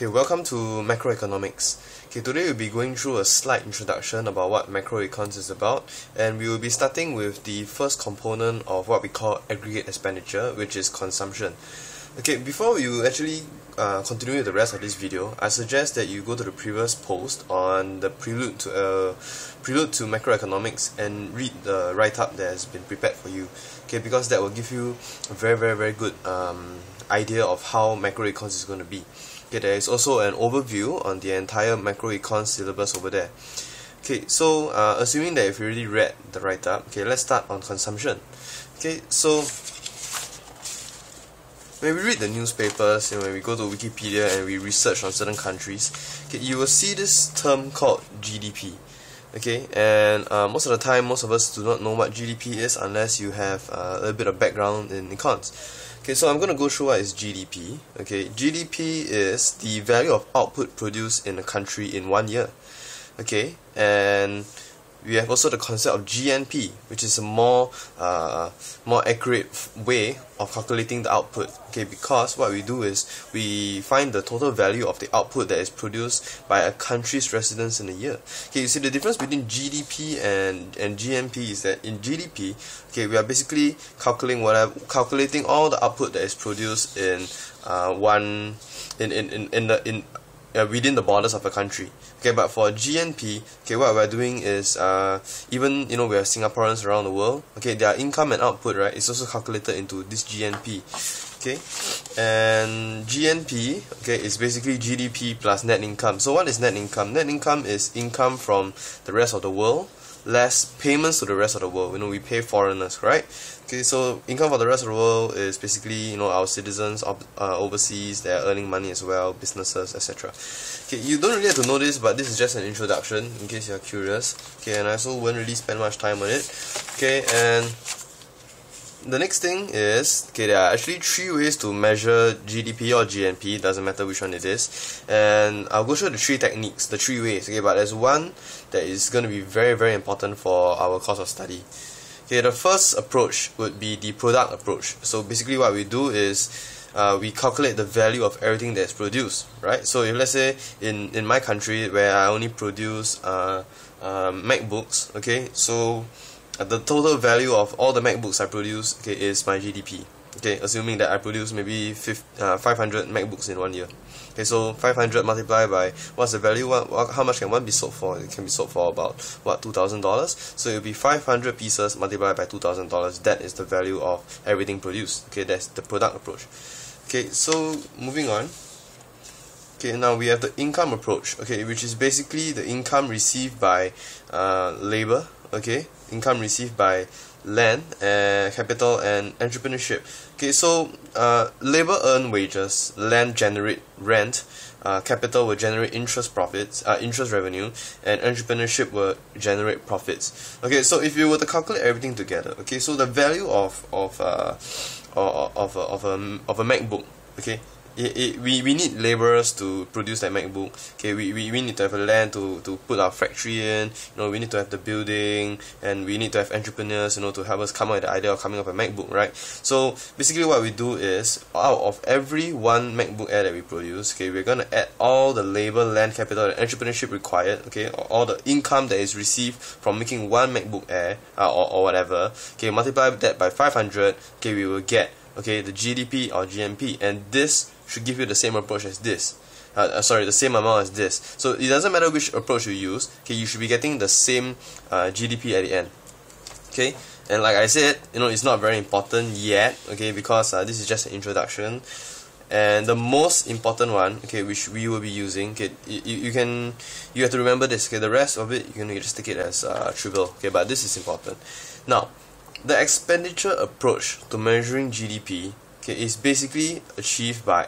Okay, welcome to Macroeconomics. Okay, today we'll be going through a slight introduction about what macroecons is about, and we will be starting with the first component of what we call aggregate expenditure, which is consumption. Okay, before you actually continue with the rest of this video, I suggest that you go to the previous post on the prelude to macroeconomics and read the write-up that has been prepared for you. Okay, because that will give you a very good idea of how macroecons is going to be. Okay, there is also an overview on the entire macroecons syllabus over there. Okay, so assuming that you've already read the write-up, okay, let's start on consumption. Okay, so when we read the newspapers, when we go to Wikipedia and we research on certain countries, okay, you will see this term called GDP. Okay, and most of the time, most of us do not know what GDP is unless you have a little bit of background in econs. Okay, so I'm going to go through what is GDP. Okay, GDP is the value of output produced in a country in 1 year. Okay, and we have also the concept of GNP, which is a more accurate way of calculating the output. Okay, because what we do is we find the total value of the output that is produced by a country's residents in a year. Okay, you see the difference between GDP and GNP is that in GDP, okay, we are basically calculating all the output that is produced in within the borders of a country. Okay, but for GNP, okay, what we're doing is even we are Singaporeans around the world. Okay, their income and output, right, is also calculated into this GNP. Okay, and GNP, okay, is basically GDP plus net income. So what is net income? Net income is income from the rest of the world less payments to the rest of the world. We pay foreigners, right? Okay, so income for the rest of the world is basically our citizens overseas. They are earning money as well, businesses, etc. Okay, you don't really have to know this, but this is just an introduction in case you're curious. Okay, and I also won't really spend much time on it. Okay, and the next thing is, okay, there are actually 3 ways to measure GDP or GNP, doesn't matter which one it is, and I'll go through the 3 techniques, the 3 ways, okay, but there's one that is going to be very important for our course of study. Okay, the first approach would be the product approach. So basically what we do is we calculate the value of everything that's produced, right? So if let's say in my country where I only produce MacBooks, okay, so the total value of all the MacBooks I produce, okay, is my GDP. Okay, assuming that I produce maybe 500 MacBooks in 1 year. Okay, so 500 multiplied by what's the value? How much can one be sold for? It can be sold for about $2,000. So it will be 500 pieces multiplied by $2,000. That is the value of everything produced. Okay, that's the product approach. Okay, so moving on. Okay, now we have the income approach. Okay, which is basically the income received by labor. Okay, income received by land, capital, and entrepreneurship. Okay, so labor earn wages, land generate rent, capital will generate interest revenue, and entrepreneurship will generate profits. Okay, so if you were to calculate everything together, okay, so the value of a MacBook, okay, we need laborers to produce that MacBook. Okay, we need to have a land to put our factory in. We need to have the building, and we need to have entrepreneurs, to help us come up with the idea of coming up with a MacBook, right? So basically what we do is, out of every one MacBook Air that we produce, okay, we're gonna add all the labor, land, capital, and entrepreneurship required, okay, all the income that is received from making one MacBook Air or whatever, okay, multiply that by 500, okay, we will get, okay, the GDP or GNP, and this should give you the same approach as this. The same amount as this. So it doesn't matter which approach you use, okay, you should be getting the same GDP at the end. Okay, and like I said, it's not very important yet, okay, because this is just an introduction. And the most important one, okay, which we will be using, okay, you have to remember this, okay, the rest of it you can just take it as trivial, okay, but this is important. Now, the expenditure approach to measuring GDP, okay, is basically achieved by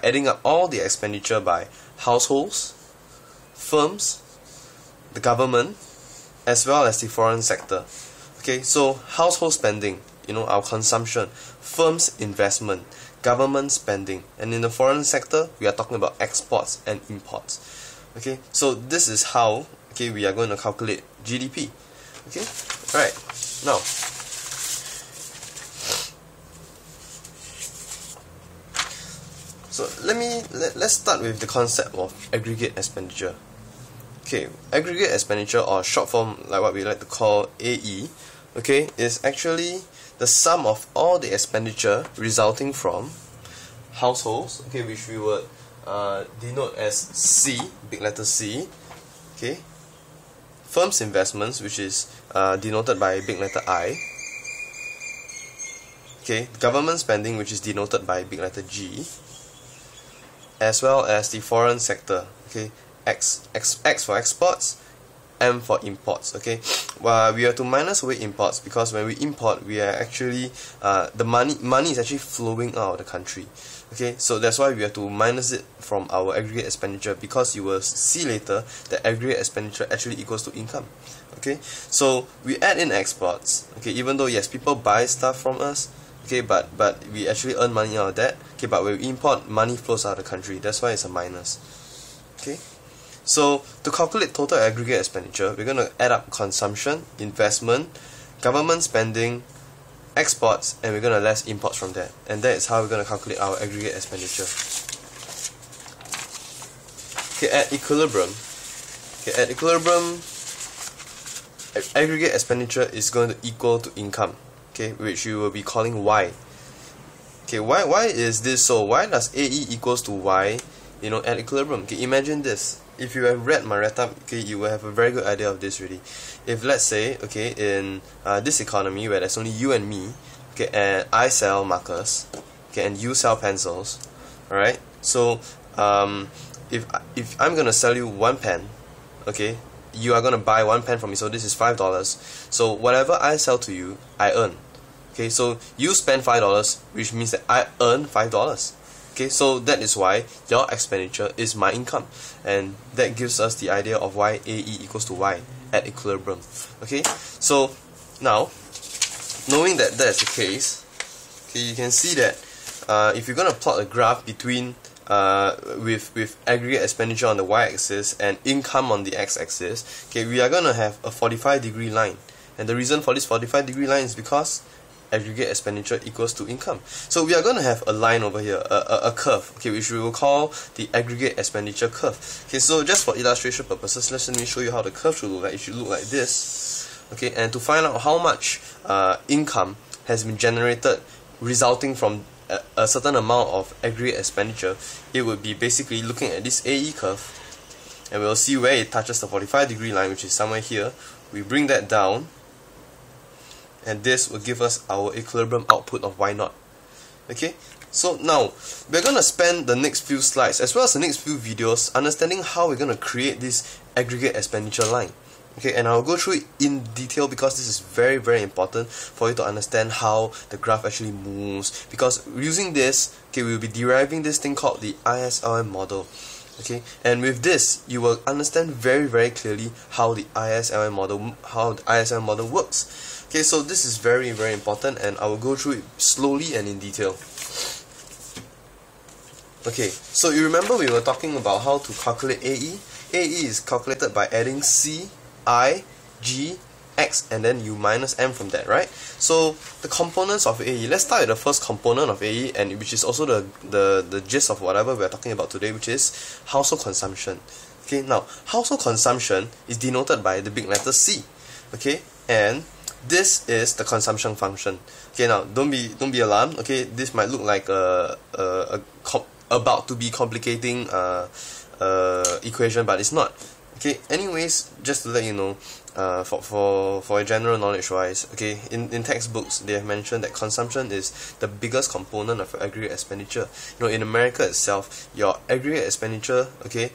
adding up all the expenditure by households, firms, the government, as well as the foreign sector. Okay, so household spending, our consumption, firms investment, government spending, and in the foreign sector, we are talking about exports and imports. Okay, so this is how, okay, we are going to calculate GDP. Okay, alright, now So let let's start with the concept of aggregate expenditure. Okay, aggregate expenditure, or short form like what we like to call AE, okay, is actually the sum of all the expenditure resulting from households, okay, which we would denote as C, big letter C, okay, firms' investments, which is denoted by big letter I, okay, government spending, which is denoted by big letter G, as well as the foreign sector, okay, X for exports, M for imports, okay. Well, we have to minus away imports, because when we import, we are actually the money is actually flowing out of the country, okay. So that's why we have to minus it from our aggregate expenditure, because you will see later that aggregate expenditure actually equals to income, okay. So we add in exports, okay, even though yes, people buy stuff from us, okay, but we actually earn money out of that, okay. But when we import, money flows out of the country, that's why it's a minus, okay. So to calculate total aggregate expenditure, we're going to add up consumption, investment, government spending, exports, and we're going to less imports from that. And that is how we're going to calculate our aggregate expenditure. Okay, at equilibrium, aggregate expenditure is going to equal to income, okay, which you will be calling Y. Okay, why is this so? Why does AE equals to Y, at equilibrium? Okay, imagine this. If you have read my write-up, okay, you will have a very good idea of this really. If let's say, okay, in this economy where there's only you and me, okay, and I sell markers, okay, and you sell pencils, alright, so if I'm gonna sell you one pen, okay, you are gonna buy one pen from me, so this is $5. So whatever I sell to you, I earn. Okay, so you spend $5, which means that I earn $5. Okay, so that is why your expenditure is my income, and that gives us the idea of why AE equals to Y at equilibrium. Okay, so now, knowing that that's the case, okay, you can see that if you're gonna plot a graph between with aggregate expenditure on the y-axis and income on the x-axis, okay, we are gonna have a 45-degree line, and the reason for this 45-degree line is because aggregate expenditure equals to income. So we are going to have a line over here, a curve, okay, which we will call the aggregate expenditure curve. Okay, so just for illustration purposes, let me show you how the curve should look like. It should look like this. Okay, and to find out how much income has been generated resulting from a certain amount of aggregate expenditure, it would be basically looking at this AE curve, and we'll see where it touches the 45-degree line, which is somewhere here. We bring that down, and this will give us our equilibrium output of Y0. Okay, so now we're going to spend the next few slides as well as the next few videos understanding how we're going to create this aggregate expenditure line. Okay, and I'll go through it in detail because this is very, very important for you to understand how the graph actually moves, because using this, okay, we'll be deriving this thing called the ISLM model. Okay, and with this you will understand very, very clearly how the ISLM model works. Okay, so this is very, very important, and I will go through it slowly and in detail. Okay, so you remember we were talking about how to calculate AE? AE is calculated by adding C, I, G, X, and then you minus M from that, right? So the components of AE, let's start with the first component of AE, and which is also the gist of whatever we're talking about today, which is household consumption. Okay, now household consumption is denoted by the big letter C. Okay, and this is the consumption function. Okay, now don't be alarmed. Okay, this might look like about to be complicating equation, but it's not. Okay, anyways, just to let you know, for general knowledge wise, okay, in textbooks they have mentioned that consumption is the biggest component of aggregate expenditure. In America itself, your aggregate expenditure, okay,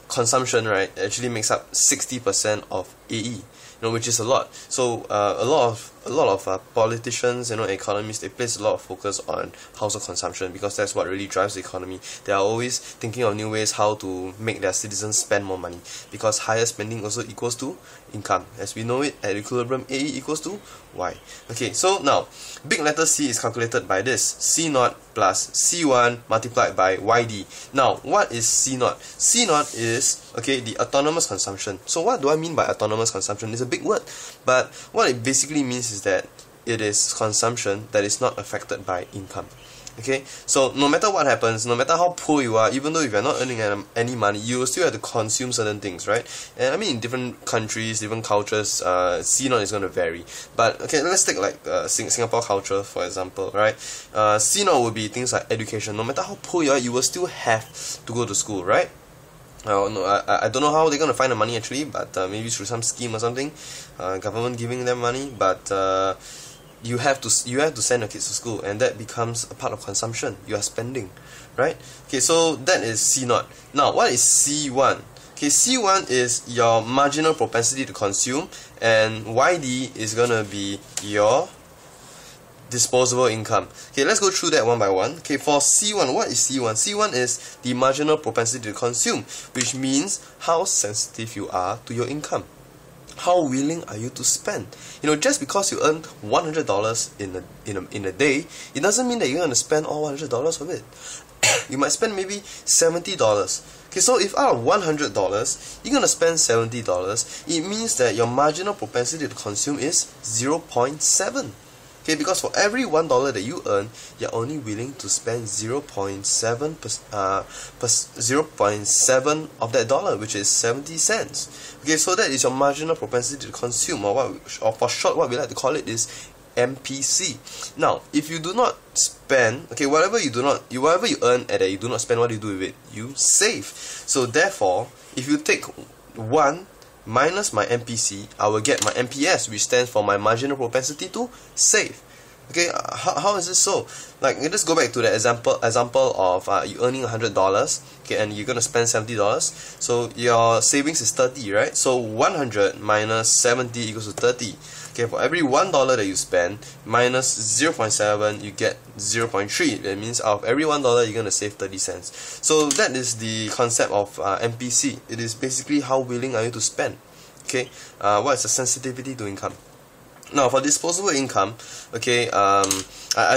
consumption, right, actually makes up 60% of AE. Which is a lot. So a lot of politicians, economists, they place a lot of focus on household consumption because that's what really drives the economy. They are always thinking of new ways how to make their citizens spend more money, because higher spending also equals to income. As we know it, at equilibrium, AE equals to Y. Okay, so now big letter C is calculated by this: C0 plus C1 multiplied by YD. Now, what is C0? C0 is, okay, the autonomous consumption. So what do I mean by autonomous consumption? It's a big word, but what it basically means is that it is consumption that is not affected by income. Okay, so no matter what happens, no matter how poor you are, even though if you're not earning any money, you will still have to consume certain things, right? And I mean, in different countries, different cultures, C0 is going to vary. But okay, let's take like Singapore culture for example, right? C0 would be things like education. No matter how poor you are, you will still have to go to school, right? No, I don't know how they're going to find the money actually, but maybe through some scheme or something, government giving them money, but you have to send your kids to school, and that becomes a part of consumption. You are spending, right? Okay, so that is C0. Now, what is C1? Okay, C1 is your marginal propensity to consume, and YD is gonna be your disposable income. Okay, let's go through that one by one. Okay, for C1, what is C1? C1 is the marginal propensity to consume, which means how sensitive you are to your income. How willing are you to spend? You know, just because you earn $100 in a day, it doesn't mean that you're going to spend all $100 of it. You might spend maybe $70. Okay, so if out of $100, you're going to spend $70, it means that your marginal propensity to consume is 0.7. Okay, because for every $1 that you earn, you're only willing to spend 0.7 of that dollar, which is 70 cents. Okay, so that is your marginal propensity to consume, or for short, what we like to call it is MPC. Now, if you do not spend, okay, whatever you earn at that you do not spend, what do you do with it? You save. So therefore, if you take 1 minus my MPC, I will get my MPS, which stands for my marginal propensity to save. Okay, how is this so? Like, let's go back to the example of you earning $100, okay, and you're gonna spend $70. So your savings is 30, right? So 100 minus 70 equals to 30. Okay, for every $1 that you spend minus 0.7, you get 0.3. That means out of every $1 you're gonna save 30 cents. So that is the concept of MPC. It is basically how willing are you to spend. Okay, what is the sensitivity to income? Now, for disposable income, okay, I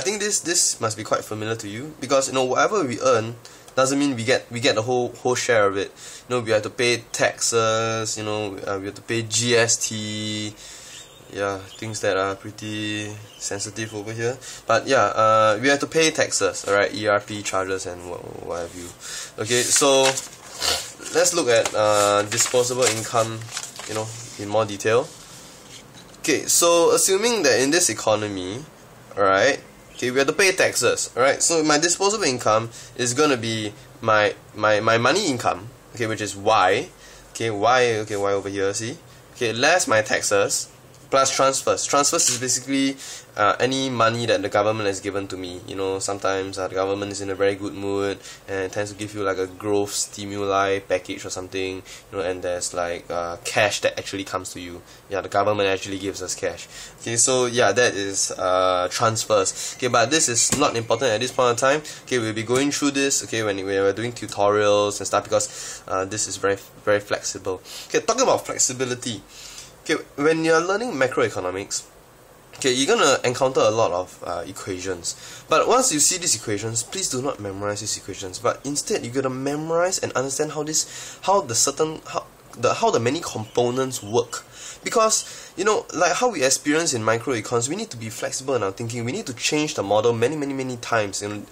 think this must be quite familiar to you, because you know, whatever we earn doesn't mean we get the whole share of it. You know, we have to pay taxes. You know, we have to pay GST. Yeah, things that are pretty sensitive over here. But yeah, we have to pay taxes. All right, ERP charges and what have you. Okay, so let's look at disposable income, you know, in more detail. Okay, so assuming that in this economy, alright, okay, we have to pay taxes, alright, so my disposable income is gonna be my money income, okay, which is Y, okay, Y over here, see, okay, less my taxes, plus transfers. Transfers is basically any money that the government has given to me. You know, sometimes the government is in a very good mood and tends to give you like a growth stimuli package or something. You know, and there's like cash that actually comes to you. Yeah, the government actually gives us cash. Okay, so yeah, that is transfers. Okay, but this is not important at this point in time. Okay, we'll be going through this. Okay, when we're doing tutorials and stuff, because this is very flexible. Okay, talking about flexibility. Okay, when you're learning macroeconomics, okay, you're gonna encounter a lot of equations. But once you see these equations, please do not memorize these equations. But instead, you're gonna memorize and understand how the many components work. Because, you know, like how we experience in microecons, we need to be flexible in our thinking. We need to change the model many times in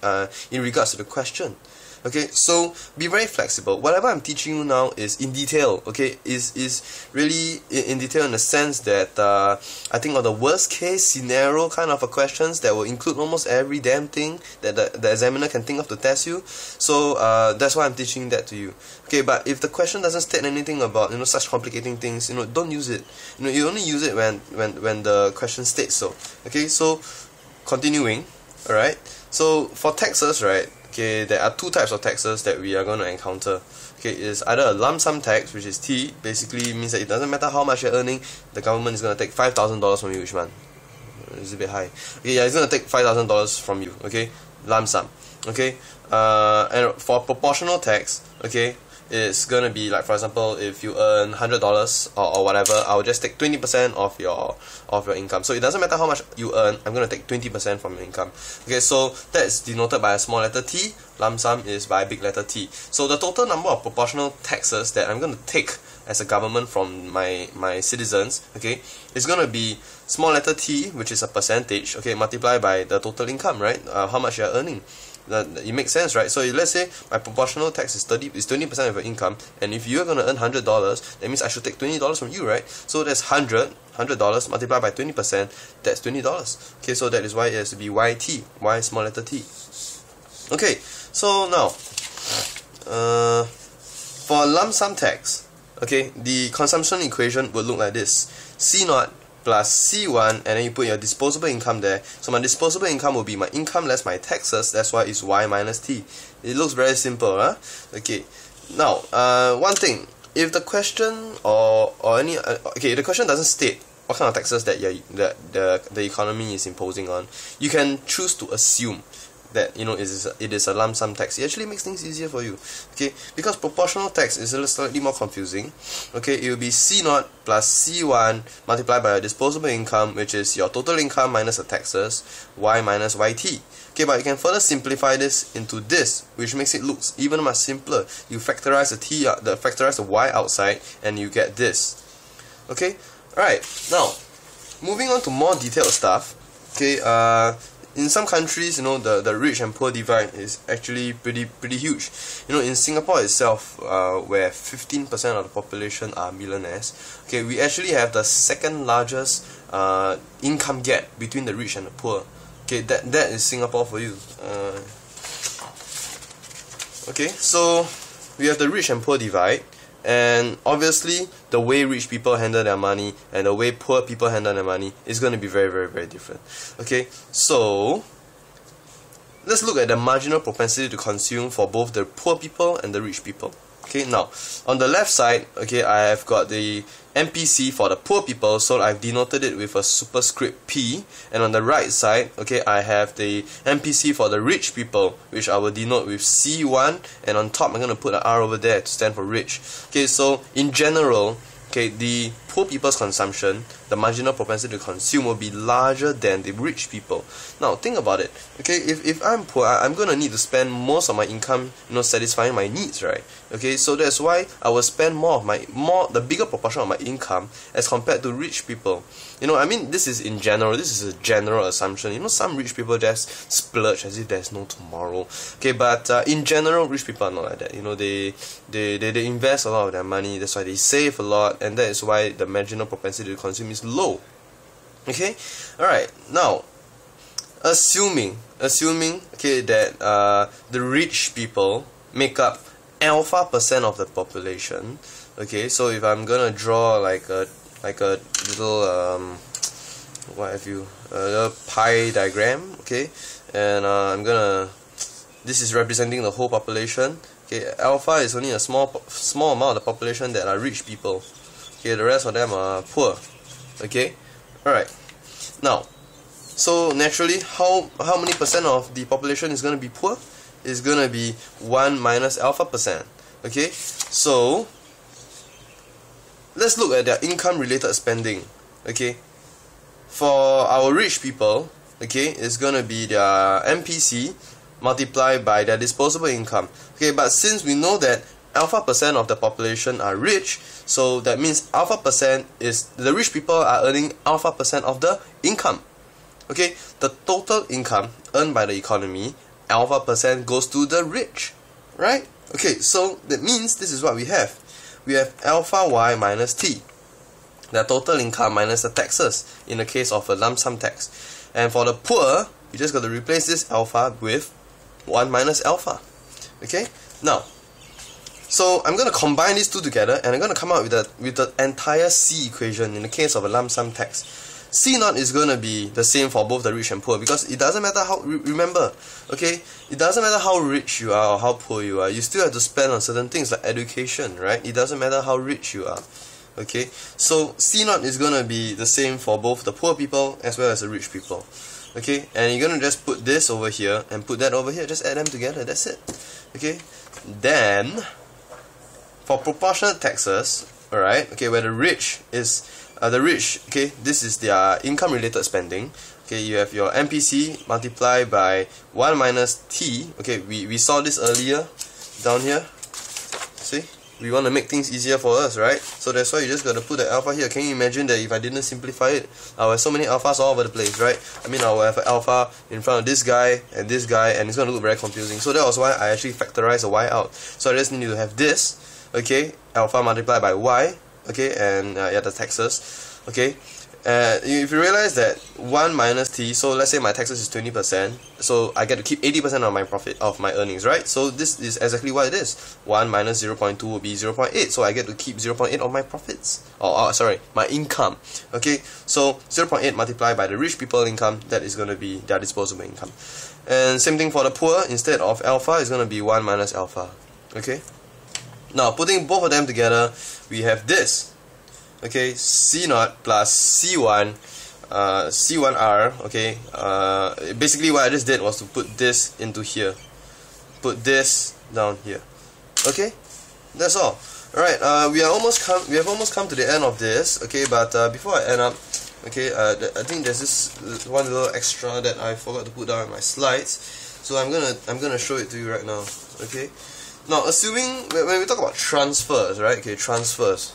regards to the question. Okay, so be very flexible. Whatever I'm teaching you now is in detail. Okay, is really in detail in the sense that I think of the worst case scenario kind of questions that will include almost every damn thing that the examiner can think of to test you. So that's why I'm teaching that to you. Okay, but if the question doesn't state anything about, you know, such complicating things, you know, don't use it. You know, you only use it when the question states so. Okay, so continuing. All right. So for taxes, right? Okay, there are two types of taxes that we are going to encounter. Okay, it's either a lump sum tax, which is T, basically means that it doesn't matter how much you're earning, the government is going to take $5,000 from you each month. It's a bit high. Okay, yeah, it's going to take $5,000 from you. Okay, lump sum. Okay, and for proportional tax, okay, it's gonna be like, for example, if you earn $100 or whatever, I'll just take 20% of your income. So it doesn't matter how much you earn, I'm gonna take 20% from your income. Okay, so that's denoted by a small letter t. Lump sum is by a big letter T. So the total number of proportional taxes that I'm gonna take as a government from my citizens, okay, is going to be small letter t, which is a percentage, okay, multiplied by the total income, right? How much you are earning. It makes sense, right? So let's say my proportional tax is 20% of your income, and if you're gonna earn $100, that means I should take $20 from you, right? So that's $100 multiplied by 20%, that's $20. Okay, so that is why it has to be YT, Y small letter t. Okay, so now for lump sum tax, okay, the consumption equation would look like this: C0 plus C1, and then you put your disposable income there. So my disposable income will be my income less my taxes. That's why it's Y minus T. It looks very simple, huh? Okay. Now, one thing, if the question or any okay, the question doesn't state what kind of taxes that the economy is imposing on, you can choose to assume that, you know, it is a lump sum tax. It actually makes things easier for you, okay, because proportional tax is a little slightly more confusing. Okay, it will be C0 plus C1 multiplied by your disposable income, which is your total income minus the taxes, Y minus YT. Okay, but you can further simplify this into this, which makes it look even much simpler. You factorize the Y outside, and you get this. Okay, alright, now moving on to more detailed stuff. Okay, in some countries, you know, the rich and poor divide is actually pretty huge. You know, in Singapore itself, where 15% of the population are millionaires, okay, we actually have the second largest income gap between the rich and the poor. Okay, that is Singapore for you. Okay, so we have the rich and poor divide, and obviously the way rich people handle their money and the way poor people handle their money is going to be very different. Okay, so let's look at the marginal propensity to consume for both the poor people and the rich people. Okay, now on the left side, okay, I have got the MPC for the poor people, so I've denoted it with a superscript P, and on the right side, okay, I have the MPC for the rich people, which I will denote with C1, and on top I'm going to put an R over there to stand for rich. Okay, so in general, okay, the poor people's consumption, the marginal propensity to consume, will be larger than the rich people. Now think about it. Okay, if I'm poor, I'm gonna need to spend most of my income, you know, satisfying my needs, right? Okay, so that's why I will spend the bigger proportion of my income as compared to rich people. You know, I mean, this is in general. This is a general assumption. You know, some rich people just splurge as if there's no tomorrow. Okay, but in general, rich people are not like that. You know, they invest a lot of their money. That's why they save a lot, and that is why the marginal propensity to consume is low. Okay, all right. Now, assuming okay that the rich people make up alpha percent of the population. Okay, so if I'm gonna draw like a little what have you, a pie diagram, okay, and this is representing the whole population. Okay, alpha is only a small amount of the population that are rich people. Okay, the rest of them are poor. Okay, all right. Now, so naturally, how many percent of the population is going to be poor? It's going to be 1 minus alpha percent. Okay, so let's look at their income related spending. Okay, for our rich people, okay, it's going to be their MPC multiplied by their disposable income. Okay, but since we know that alpha percent of the population are rich, so that means alpha percent is the rich people are earning alpha percent of the income. Okay, the total income earned by the economy, alpha percent goes to the rich, right? Okay, so that means this is what we have. We have alpha Y minus T, the total income minus the taxes in the case of a lump sum tax. And for the poor, you just got to replace this alpha with 1 minus alpha. Okay, now, so I'm going to combine these two together, and I'm going to come out with the entire C equation in the case of a lump sum tax. C0 is going to be the same for both the rich and poor, because it doesn't matter how, remember, okay, it doesn't matter how rich you are or how poor you are, you still have to spend on certain things like education, right? It doesn't matter how rich you are. Okay, so C0 is going to be the same for both the poor people as well as the rich people. Okay, and you're going to just put this over here and put that over here, just add them together, that's it. Okay, then for proportionate taxes, alright, okay, where the rich is okay, this is their income related spending. Okay, you have your MPC multiplied by 1 minus T. Okay, we saw this earlier down here. See? we want to make things easier for us, right? So that's why you just got to put the alpha here. Can you imagine that if I didn't simplify it, I will have so many alphas all over the place, right? I mean, I will have an alpha in front of this guy, and it's going to look very confusing. So that was why I actually factorized a y out. So I just need to have this, okay, alpha multiplied by y, okay, and yeah, the taxes, okay. If you realize that 1 minus t, so let's say my taxes is 20%, so I get to keep 80% of my profit, of my earnings, right? So this is exactly what it is. 1 minus 0.2 will be 0.8, so I get to keep 0.8 of my profits, sorry, my income, okay? So 0.8 multiplied by the rich people income, that is going to be their disposable income. And same thing for the poor, instead of alpha, it's going to be 1 minus alpha, okay? Now, putting both of them together, we have this. Okay, C0 plus C1, C1R, okay, basically what I just did was to put this into here, put this down here, okay, that's all. Alright, we have almost come to the end of this, okay, but before I end up, okay, I think there's this one little extra that I forgot to put down in my slides, so I'm gonna show it to you right now, okay. Now, assuming, when we talk about transfers, right, okay, transfers,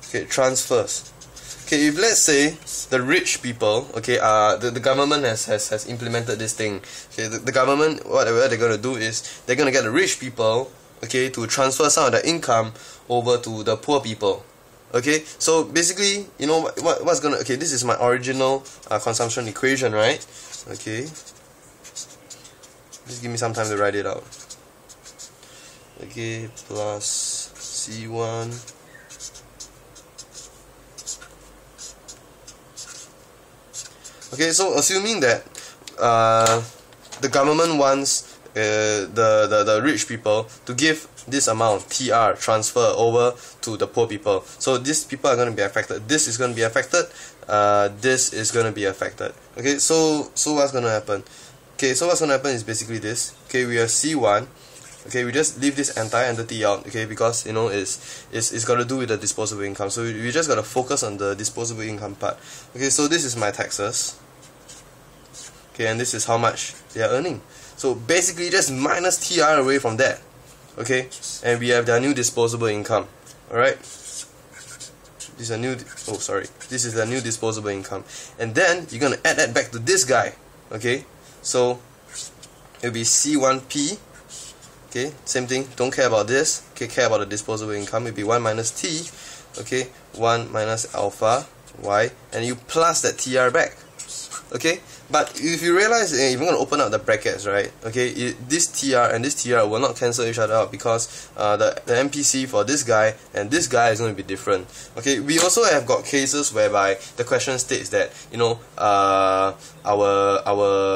okay, transfers. Okay, if let's say the rich people, okay, the government has implemented this thing. Okay, the government, what they're gonna do is they're gonna get the rich people, okay, to transfer some of their income over to the poor people. Okay, so basically, you know what's gonna, okay, this is my original consumption equation, right? Okay, just give me some time to write it out. Okay, plus C1. Okay, so assuming that the government wants the rich people to give this amount TR transfer over to the poor people, so these people are going to be affected. This is going to be affected. This is going to be affected. Okay, so what's going to happen? Okay, so what's going to happen is basically this. Okay, we have C1. Okay, we just leave this entire entity out, okay, because you know it's got to do with the disposable income. So we just got to focus on the disposable income part. Okay, so this is my taxes. Okay, and this is how much they are earning. So basically just minus TR away from that. Okay, and we have their new disposable income. Alright, this is a new, this is the new disposable income, and then you're gonna add that back to this guy. Okay, so it'll be C1P. Okay, same thing, don't care about this. Okay, care about the disposable income. It'll be 1 minus T. Okay, 1 minus alpha Y, and you plus that TR back. Okay, but if you realize, if you're going to open up the brackets, right, okay, this TR and this TR will not cancel each other out, because the MPC for this guy and this guy is going to be different. Okay, we also have got cases whereby the question states that, you know, our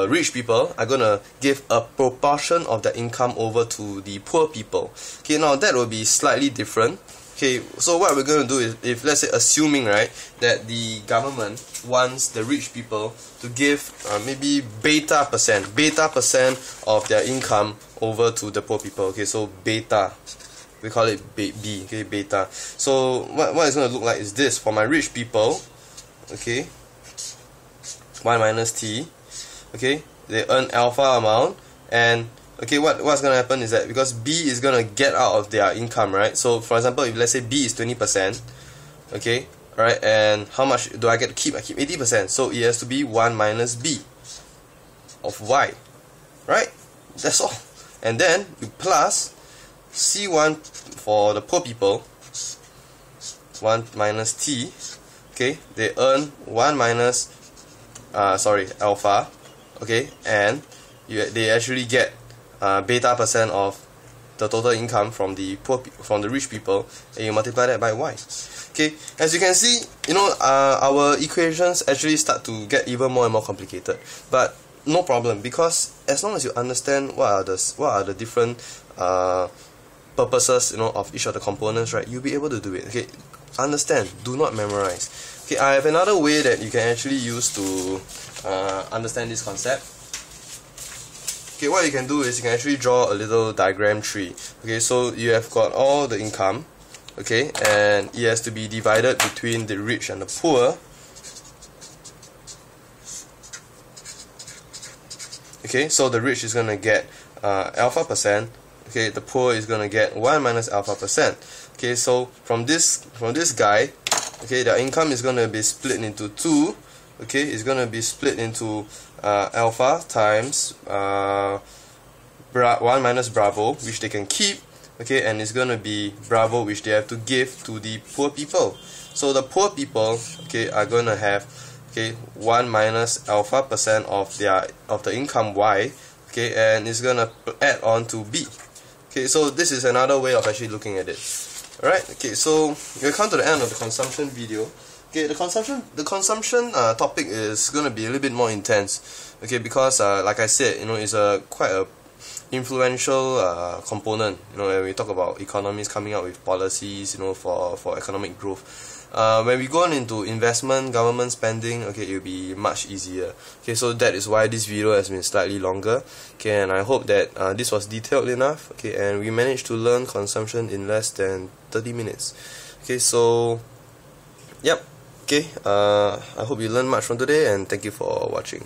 rich people are going to give a proportion of their income over to the poor people. Okay, now that will be slightly different. Okay, so what we're going to do is, if let's say assuming, right, that the government wants the rich people to give maybe beta percent of their income over to the poor people. Okay, so beta, we call it B, okay, beta. So what it's going to look like is this for my rich people. Okay, 1 minus T. Okay, they earn alpha amount, and okay, what's going to happen is that because B is going to get out of their income, right? So for example, if let's say B is 20%, okay, right, and how much do I get to keep? I keep 80%, so it has to be 1 minus B of Y, right? That's all. And then you plus C1 for the poor people, 1 minus T, okay, they earn 1 minus, alpha, okay, and they actually get beta percent of the total income from the rich people, and you multiply that by Y. Okay, as you can see, you know, our equations actually start to get even more and more complicated, but no problem, because as long as you understand what are the different purposes, you know, of each of the components, right, you'll be able to do it. Okay, understand, do not memorize. Okay, I have another way that you can actually use to understand this concept. Okay, what you can do is you can actually draw a little diagram tree. Okay, so you have got all the income, okay, and it has to be divided between the rich and the poor. Okay, so the rich is gonna get alpha percent. Okay, the poor is gonna get 1 minus alpha percent. Okay, so from this guy, okay, their income is gonna be split into two. Okay, it's gonna be split into alpha times 1 minus bravo, which they can keep. Okay, and it's gonna be bravo, which they have to give to the poor people. So the poor people, okay, are gonna have, okay, 1 minus alpha percent of the income y. Okay, and it's gonna add on to b. Okay, so this is another way of actually looking at it. Alright, okay, so we'll come to the end of the consumption video. Okay, the consumption topic is gonna be a little bit more intense. Okay, because like I said, it's quite a influential component. When we talk about economies coming up with policies, for economic growth. When we go on into investment, government spending, okay, it will be much easier. Okay, so that is why this video has been slightly longer. Okay, and I hope that this was detailed enough. Okay, and we managed to learn consumption in less than 30 minutes. Okay, so yep. Okay, I hope you learned much from today, and thank you for watching.